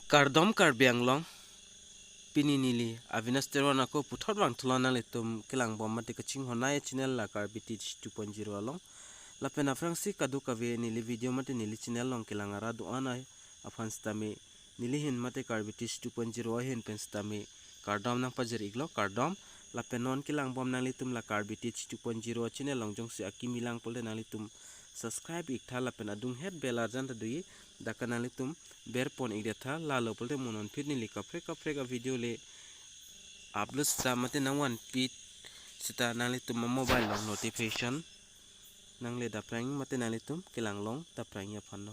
Kardom Karbi Anglong pininili avinastero nako puthot bang thlona letum kilang bomma te kaching honai channel la Karbi teach 2.0 along la pena frangsi kadu kave nili video mate nili channel long kilang ara doana afan stame nili hin mate Karbi teach 2.0 hin pen stame Kardom nang pajer iglo Kardom la penon kilang bom nang litum la Karbi teach 2.0 channel long jong si akimilang polde nang litum subscribe ikta la pen adung head bell arjan tadui dakana litum berpon igdetha la lo polte monon fit nili kapre ka video le upload sta mate nang one pit sita nang litum mobile long notification nang le daprang mate nang litum kilang long daprang ya phanno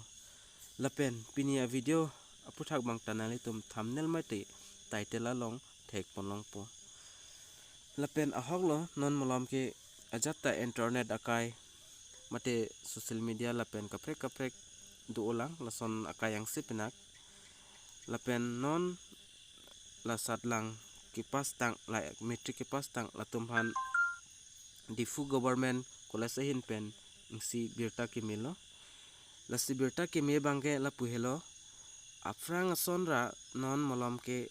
lapen pinia video aputhak bang tanali tum thumbnail mate title along thek ponlong po lapen ahok lo non molom ke ajatta internet akai mate social media lapen kapre du ulang lason akai yang sipinak lapen non lasat lang kipas tang la metric kipas tang latum han Diphu government college hin pen si birta kimilo la si birta kimi bangke la puhelo aprang ason ra non molom ke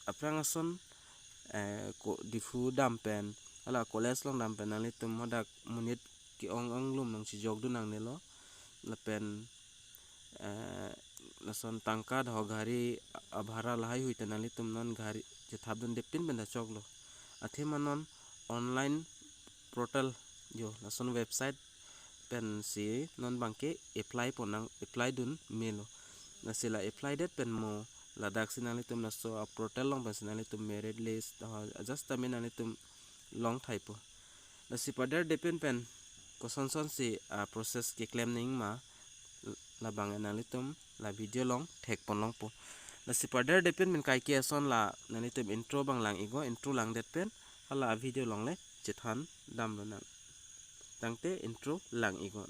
aprang ason ko Diphu dampen ala college long dampen ali tum modak munit ki ong lum nang si jogdu nang nelo lapen nason tangka dho gari abhara lahai hui tanali tum non gari jethabdun depin benda choglo athe manon online portal yo nason website pen si non bangke apply ponang apply dun melo nasila apply det pen mo ladak sinali tum naso portal long pen sinali tum merit list adjust taminali tum long type nasi padar depend pen koson si process ke claim ning ma labang anali tum la video long thek pon long po nasi padar depend men kai ke son la nali tum intro bang lang igo intro lang det pen hala video long le chethan dam lo nang tangte intro lang igon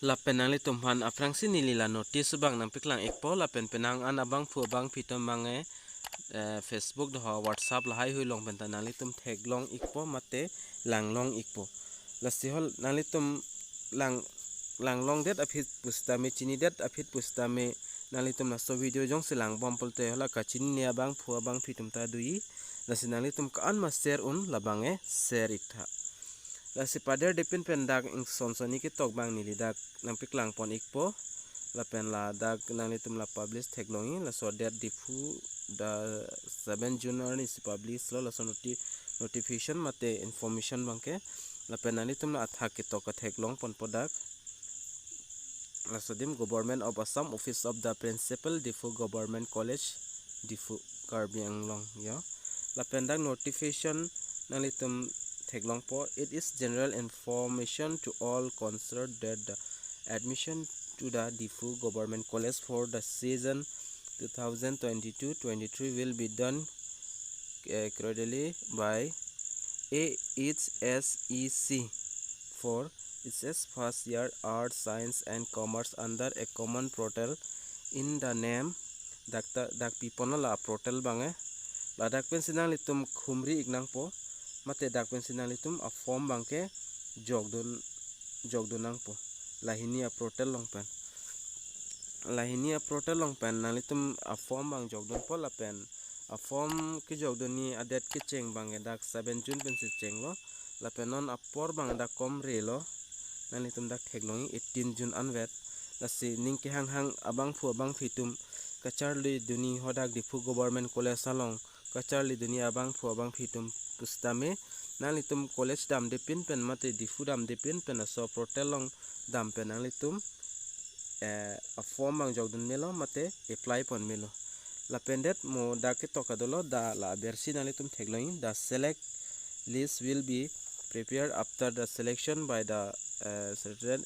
lapen nang litum han afrang si nilila notice bang nang piklang ekpo lapen penang an abang fu bang pitom bange Facebook doh WhatsApp lahai hui long pen nang litum thek long ikpo mate lang long ikpo lasihol nang litum lang long det aphit pustame chini det aphit pustame nang litum na so video jong silang bom polte hola ka chini ne abang fu abang pitum ta dui lasi nang litum ka an ma share un labange share ikta lasi pader depend pendak ing sonsoni ki tok bang nili dak nang piklang pon ikpo la pen la dak nang litum la publish theklongi la so that Diphu the 7 June ni si publish lo la so notification mate information bangke la pen nang litum la athak ki tok theklong pon podak la so dim government of Assam office of the principal Diphu government college Diphu Karbi Anglong yo la pen dak notification nang litum Taglong po, it is general information to all concerned that the admission to the Diphu Government College for the season 2022-23 will be done gradually by AHSEC for its first year Arts, Science and Commerce under a common portal in the name dak pipono la portal bange la dak pensinang litum khumri ignang po mate dak pensinalitum a form bangke jogdunang po lahini a portal long pen nalitum a form bang jogdun po la pen a form ki jogduni adet ki cheng bange dak 7 June pen si cheng lo la pen non a por bang dak kom re lo nalitum dak theklongi 18 June anvet la si ningki hang abang fu abang fitum kacharli duni hodak Diphu government college salong kacharli duni abang fu abang fitum pustame nalitum college dam depin pen mate Diphu dam depin pen so portal long dam pen nalitum a form bang jogdun melo mate apply pon melo la pendet mo dak tokadolo da la versi nalitum thegloi the select list will be prepared after the selection by the certain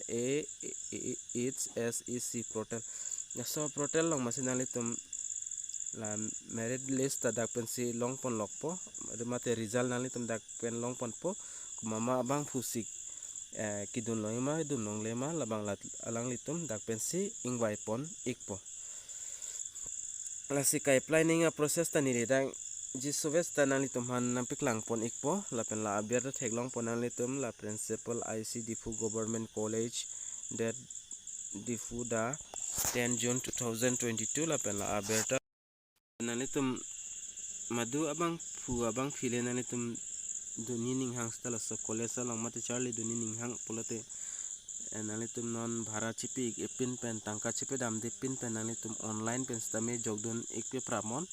AHSEC portal so portal long masinalitum la merit list dak pen si long pon lokpo mate result nalitum dak pen long pon po mama abang fusik kidun loima dum nong lema labang alang litum dak pensi ingwai pon ikpo lasi kai planning a process ta ni dang ji soves ta nang litum han nang piklang pon ikpo lapen la abiar ta theklong pon nang litum la principal IC Diphu Government College that Diphu da 10 June 2022 lapen la abiar ta nang litum madu abang fu abang phile nang litum duni ning hang stala so college lang mate charlie duni ning hang polate nalitum non bhara chipi ipin pen tangka chipi dam de pin pen nalitum online pen stame jogdun ikpe pramon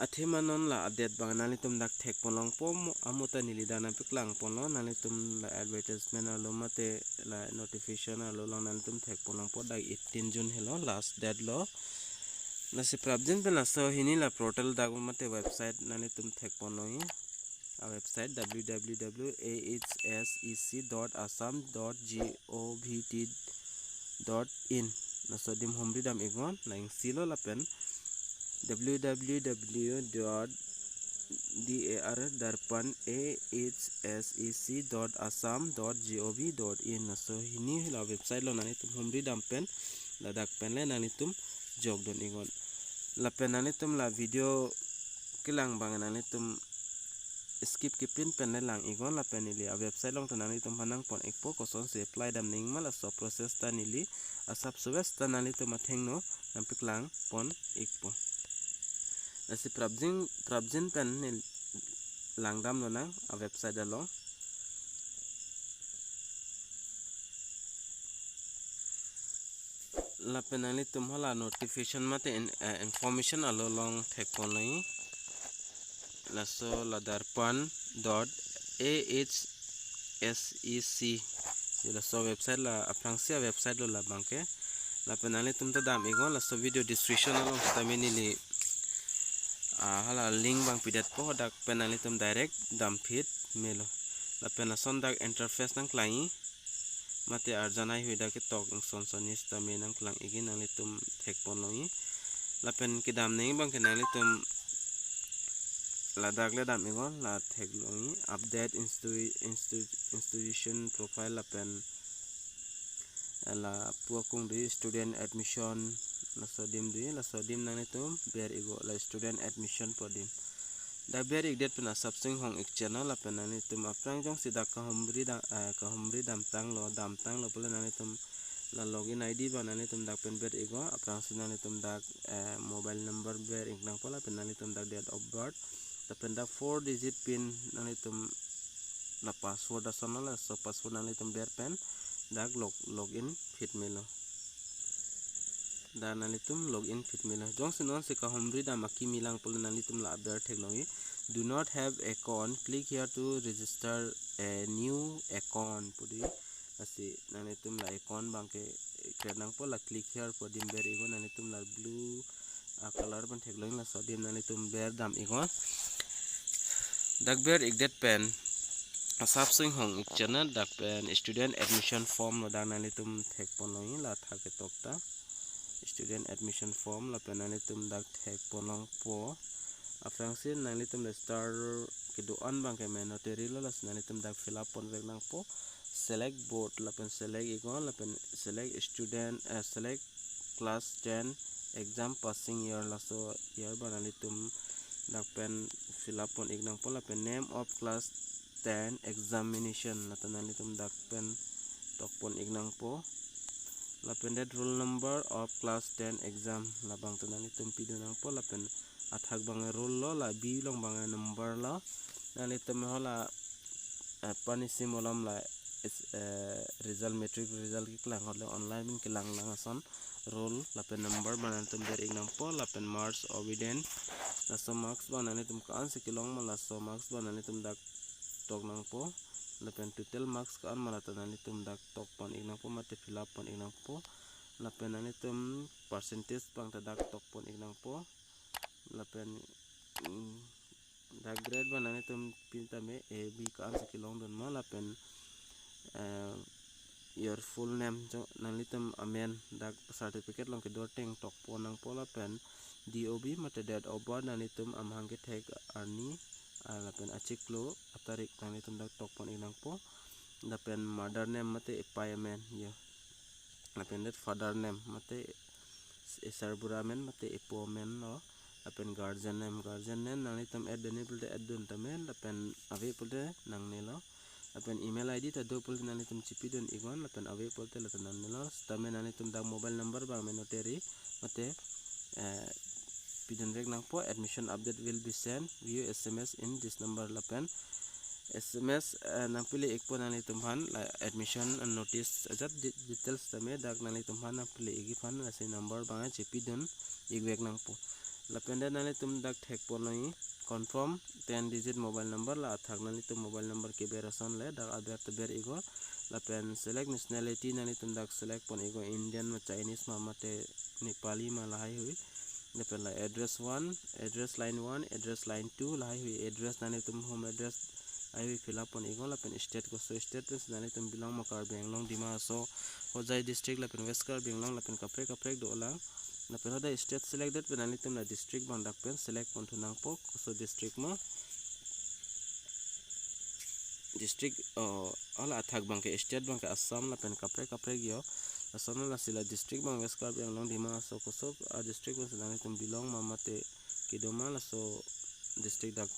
athima non la update bang nalitum dak thek polong pom amuta nilidana piklang pono nalitum la advertisement alo mate la notification alo long nalitum thek polong po dak 18 June hello last date lo nasi prabjin pen aso hini la portal dak mate website nalitum thek ponoi our website www.ahsec.assam.gov.in nasodim homri dam egon naing silo lapen www.darpan.ahsec.assam.gov.in naso hini la website lo nanitum homri dam pen ladak pen le nanitum jogdon egon lapen nanitum la video kilang bang nanitum skip kipin pen lang igon la penili a website long tanani tum hanang pon ekpo koson se apply dam ning mala so process tanili asap suwes tanali tum atheng no nampik lang pon ekpo asi prabjin pen lang dam no nang a website alo la penali tum hala notification mate information alo long thek pon nai laso ladarpan.ahsec laso website la aprangsia website lo la bangke la penali tum ta dam egon laso video description along stamini li hala link bang pidat po dak penali tum direct dam fit melo la penason dak interface nang klangi mate arjanai hui dak tok son sonis tame nang klang igin nang litum thek ponloi la pen kidam nei bang kenali tum ladak le dam egon la thek longi update institution profile la pen la puakung di student admission la sodim nang tum ber ego la student admission podim da ber ik det pena subsing hong ik channel la pen nang tum aprang jong sida ka humri dam tang lo pole nang tum la login id ba nang tum dak pen ber ego aprang sinang tum dak mobile number ber ik nang pola pen nang tum dak date of birth tapen dak 4 digit pin nang tum la password asona la so password nang tum ber pen dak login fit melo da nang tum login fit melo jong sinon se ka humri da maki milang pol nang tum la ber technology do not have account click here to register a new account pudi asi nang tum la account bangke krenang pola click here podim ber ego nang tum la blue color ban technology la so dim nang tum ber dam ego dak ber ik det pen asap sing hong ik chana dak pen student admission form lo dak nang tum thek ponloi la thake tokta student admission form la pen nang tum dak thek ponlong po afrang sin nang tum le star kidu on bang ke menoteri lo las nang tum dak fill up pon vek nang po select board la pen select igon la pen select student select class 10 exam passing year la so year ba nang tum dak pen fill up pon ik nang po la pen name of class 10 examination la tanang tum dak pen tok pon ik nang po la pen that roll number of class 10 exam la bang tanang tum pido nang po la pen athak bang roll lo la b long bang number lo nang tum hola panisim olam la result metric result ki klang hole online bin kilang lang ason roll la pen number banan tum ber ik nang po la pen marks obedient la so marks banan tum kan se kilong ma la so marks banan tum dak tok nang po la pen total marks kan mala tanan tum dak tok pon ik nang po mate fill up pon ik nang po la pen ani tum percentage bang ta dak tok pon ik nang po la pen dak grade banan tum pinta me a b kan se kilong don ma la pen your full name nang litum amen dak certificate long ke dorteng tok po nang po la pen dob mate date of birth nang litum amhang ke thek arni la pen achiklo atarik nang litum dak tok pon inang po lapen mother name mate ipayamen yo lapen det father name mate isarburamen mate ipomen no lapen guardian name nang itam add ni pulte add dun tamen lapen ave pulte nang nelo lapen email id ta do pulte nang itam chipidun igon lapen ave pulte latan nang nelo tamen nang itam da mobile number bang menoteri mate pidun rek nang po admission update will be sent via SMS in this number lapen SMS nang pili ikpo nang itam han admission notice ajat details tame dak nang itam han nang pili igi fan ase number bang chipidun igwek nang po lapen da nang itam dak thek po nai confirm 10 digit mobile number la athak nang itam mobile number ke berason le dak aber te ber igo lapen select nationality nang itam dak select pon igo Indian ma Chinese ma mate Nepali ma lahai hui lapen la address 1 address line 1 address line 2 lahai hui address nang itam home address I will fill up on ego lapen state ko so state nang itam bilang ma Karbi Anglong dima so Hojai district lapen West Karbi Anglong lapen kaprek do lang lapen hoda state selected pen itam na district bang dak pen select pon thunang po so district ma district ala athak bang ke state bang ke Assam lapen kaprek yo asana la sila district bang West Karbi Anglong dima so ko so district nang itam bilong mamate kidoma la so district dak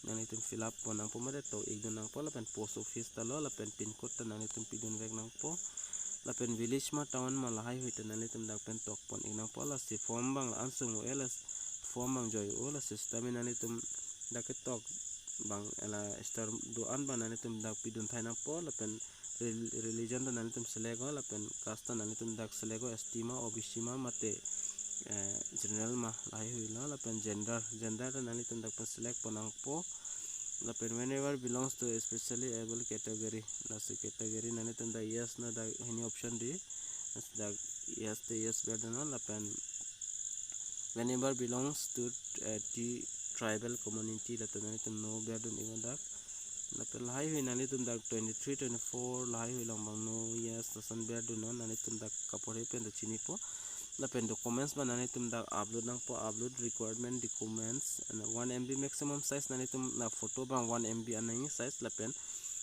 nang itum fill up po nang po made to igdon nang po lapen post office talo lapen pin code ta nang itum pidun vek nang po lapen village ma town ma lahai hoita nang itum dak pen tok pon inang po la si form bang la ansung o elas form bang joy o la system nang itum dak tok bang ela star do an bang nang itum dak pidun thai nang po lapen religion ta nang itum selego lapen caste nang itum dak selego estima OBC ma mate general ma lahai huila lapen gender ta nang itum dak select ponang po lapen whenever belongs to especially able category last category nang itum da yes na da any option di da yes the yes better no lapen whenever belongs to tribal community lapen nang itum no better igon dak lapen lahai hui nang itum dak 23 24 lahai hui lang bang no yes tasan better no nang itum dak kapore pen da chini po lapen documents ba nang itum dak upload nang po upload requirement documents and 1 MB maximum size nang itum na photo bang 1 MB anang size lapen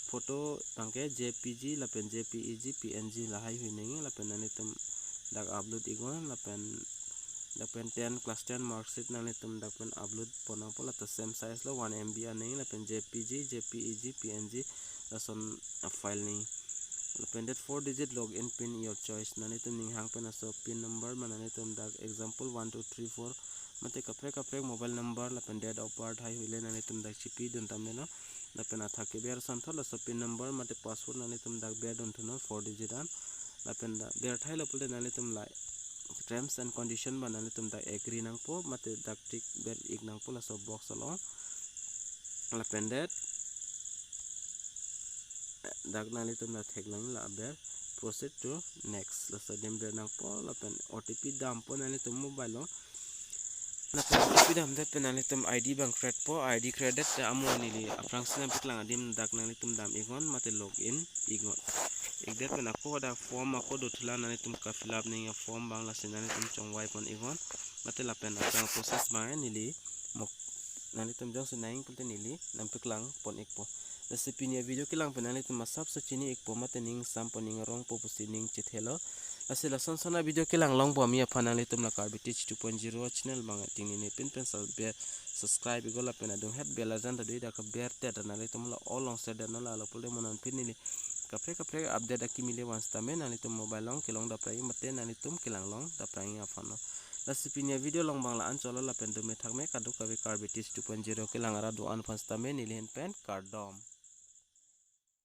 photo bangke JPG lapen JPEG PNG lahai hui nang lapen nang itum dak upload igon lapen 10 class 10 mark sheet nang itum dak pen upload ponang po lata same size lo 1 MB anang lapen JPG JPEG PNG lason file ni lapen that 4 digit login pin your choice nang itum ning hang pen aso pin number man nang itum dak example 1 2 3 4 mate kaprek mobile number lapen date of birth hai huile nang itum dak chipi dun tamnelo lapen athak ke ber san thol aso pin number mate password nang itum dak ber dun thuno 4 digit an lapen da ber thai lo pulte nang itum lai terms and condition ban nang itum dak agree nang po mate dak tik ber ik nang po aso box alo lapen that dak nang itum na thek lang la ber proceed to next la so dem ber nang po lapen OTP dam po nang itum mobile lo lapen OTP dam det pen nang itum ID bang credit po ID credit ta amo ni li aprang sinam piklang adim dak nang itum dam igon mate login igon igdet pen ako da form ako do thula nang itum ka fill up ning form bang la sin nang itum chongwai pon igon mate lapen aprang process bang ni li mok nang itum jong sinang pulte ni li nam piklang pon ikpo recipe ni video kilang penali tu masap so chini ek poma tening sam poning rong po pusining chithelo asila sonsona video kilang long po mi aphanali tum la Karbi teach 2.0 channel banga ting ni pin pen be subscribe gola pena dong het bela jan da da ka ber te tanali tum la all long set na la pole monan pin ni kapre update akimile once tamen nali tum mobile long kilong da prai mate nali tum kilang long da prai afano recipe ni video long bangla an cholo la pen do me thakme kadu kabe Karbi teach 2.0 kilang ara do an fans tamen ni len pen Kardom